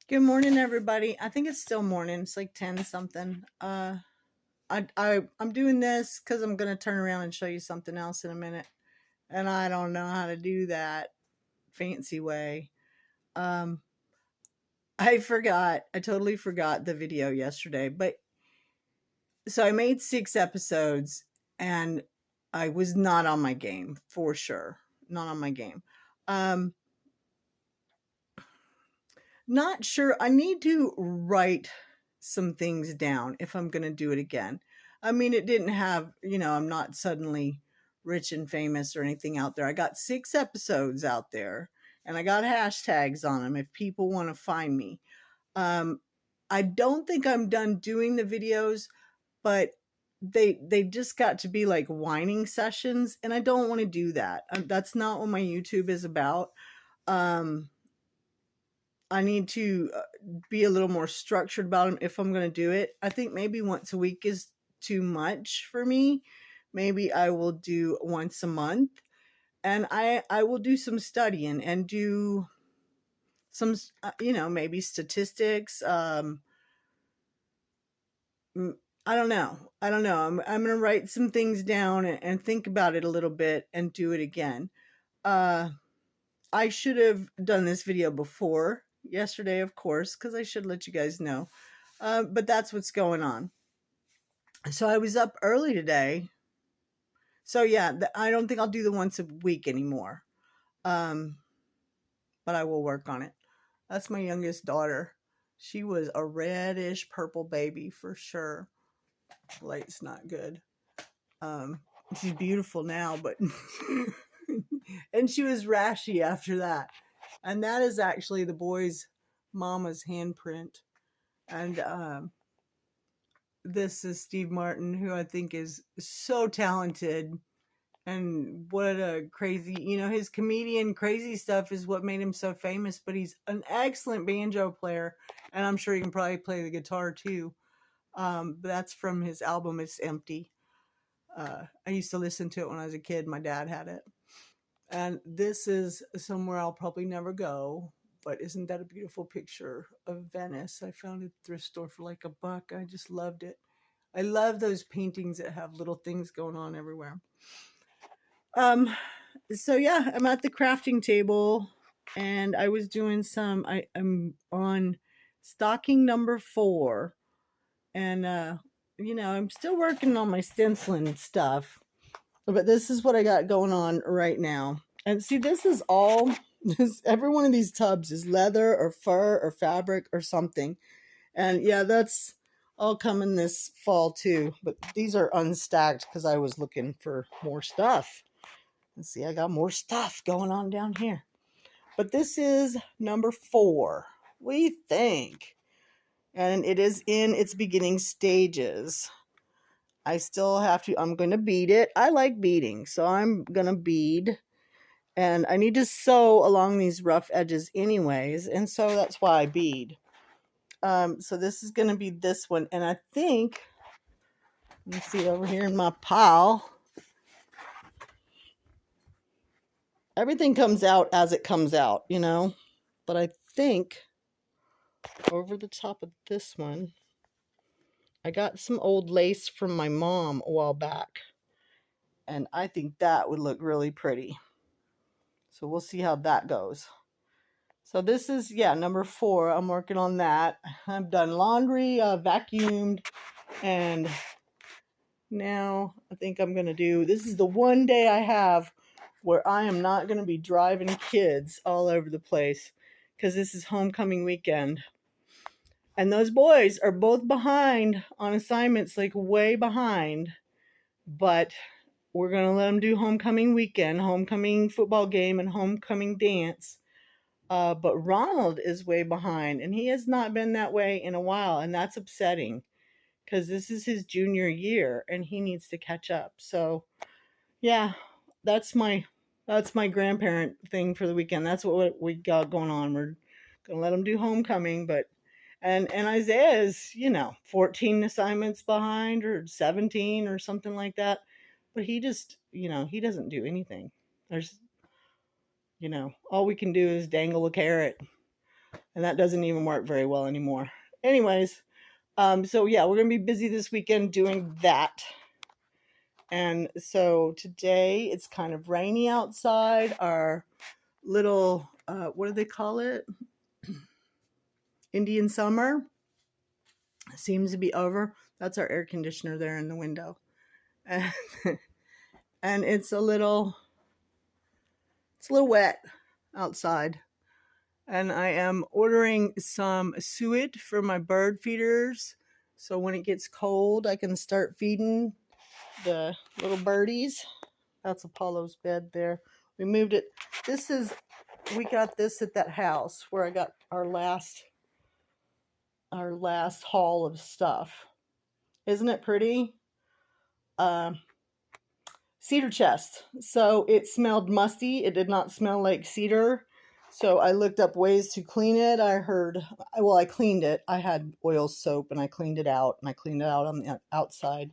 Good morning, everybody. I think it's still morning. It's like 10 something. I'm doing this because I'm gonna turn around and show you something else in a minute, and I don't know how to do that fancy way. Um, I forgot. I totally forgot the video yesterday. But so I made 6 episodes, and I was not on my game for sure. Not on my game. Um, Not sure. I need to write some things down if I'm going to do it again. I mean, it didn't have, I'm not suddenly rich and famous or anything out there. I got 6 episodes out there and I got hashtags on them if people want to find me. Um, I don't think I'm done doing the videos, but they just got to be like whining sessions and I don't want to do that. That's not what my YouTube is about. Um, I need to be a little more structured about them if I'm going to do it. I think maybe once a week is too much for me. Maybe I will do once a month, and I will do some studying and do some maybe statistics. I don't know. I don't know. I'm going to write some things down and think about it a little bit and do it again. Uh, I should have done this video before yesterday, of course, because I should let you guys know. But that's what's going on. So I was up early today. So yeah, I don't think I'll do the once a week anymore. Um, but I will work on it. That's my youngest daughter. She was a reddish purple baby for sure. Light's not good. Um, she's beautiful now, but and she was rashy after that. And that is actually the boy's mama's handprint. And this is Steve Martin, who I think is so talented. And what a crazy, his comedian crazy stuff is what made him so famous, but he's an excellent banjo player. And I'm sure he can probably play the guitar too. But that's from his album, It's Empty. I used to listen to it when I was a kid. My dad had it. And this is somewhere I'll probably never go. But isn't that a beautiful picture of Venice? I found it at the thrift store for like $1. I just loved it. I love those paintings that have little things going on everywhere. Um, so yeah, I'm at the crafting table and I was doing I'm on stocking number 4. And I'm still working on my stenciling stuff. But this is what I got going on right now. And see, this is all every one of these tubs is leather or fur or fabric or something. And yeah, that's all coming this fall too. But these are unstacked because I was looking for more stuff. And see, I got more stuff going on down here. But this is number 4, we think. And it is in its beginning stages. I still have to, I'm going to bead it. I like beading, so I'm going to bead. And I need to sew along these rough edges anyways, and so that's why I bead. So this is going to be this one, and I think, let me see over here in my pile, everything comes out as it comes out, but I think over the top of this one, I got some old lace from my mom a while back, and I think that would look really pretty. So we'll see how that goes. So this is, number 4. I'm working on that. I've done laundry, vacuumed, and now I think I'm going to this is the one day I have where I am not going to be driving kids all over the place because this is homecoming weekend. And those boys are both behind on assignments, like way behind, but we're going to let them do homecoming weekend, homecoming football game, and homecoming dance. But Ronald is way behind, and he has not been that way in a while, and that's upsetting because this is his junior year, and he needs to catch up. So, yeah, that's my grandparent thing for the weekend. That's what we got going on. We're gonna let him do homecoming, but and Isaiah is 14 assignments behind or 17 or something like that, but he just he doesn't do anything. There's all we can do is dangle a carrot. and that doesn't even work very well anymore. Anyways, so yeah, we're gonna be busy this weekend doing that. And so today it's kind of rainy outside. Our little, what do they call it? Indian summer seems to be over. That's our air conditioner there in the window. And, and it's a little wet outside. And I am ordering some suet for my bird feeders. So when it gets cold, I can start feeding the little birdies. That's Apollo's bed there. We moved it. We got this at that house where I got our last haul of stuff. Isn't it pretty? Cedar chest. So it smelled musty. It did not smell like cedar. So I looked up ways to clean it. I cleaned it. I had oil soap and I cleaned it out, and I cleaned it out on the outside.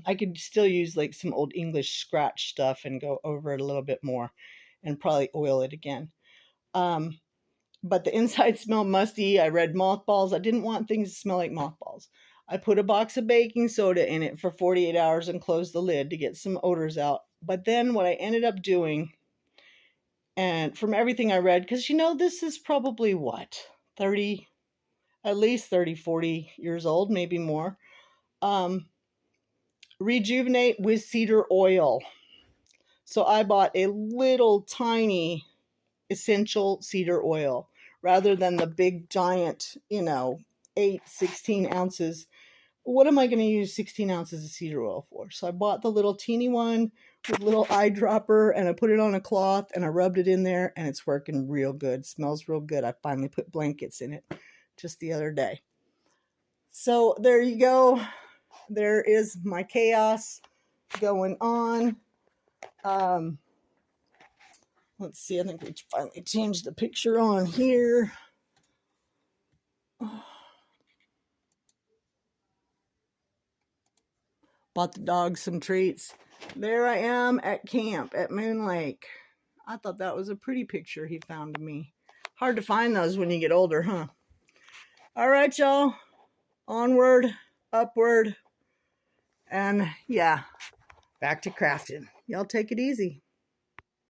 I could still use like some old English scratch stuff and go over it a little bit more and probably oil it again. But the inside smelled musty. I read mothballs. I didn't want things to smell like mothballs. I put a box of baking soda in it for 48 hours and closed the lid to get some odors out. But then what I ended up doing, and from everything I read, because this is probably at least 30, 40 years old, maybe more. Rejuvenate with cedar oil. So I bought a little tiny essential cedar oil rather than the big giant, 16 ounces. What am I going to use 16 ounces of cedar oil for? So I bought the little teeny one with a little eyedropper, and I put it on a cloth and I rubbed it in there, and it's working real good. Smells real good. I finally put blankets in it just the other day. So there you go. There is my chaos going on. Let's see, I think we finally changed the picture on here. Bought the dog some treats. There I am at camp at Moon Lake. I thought that was a pretty picture he found of me. Hard to find those when you get older, huh? All right, y'all. Onward, upward, and yeah, back to crafting. Y'all take it easy.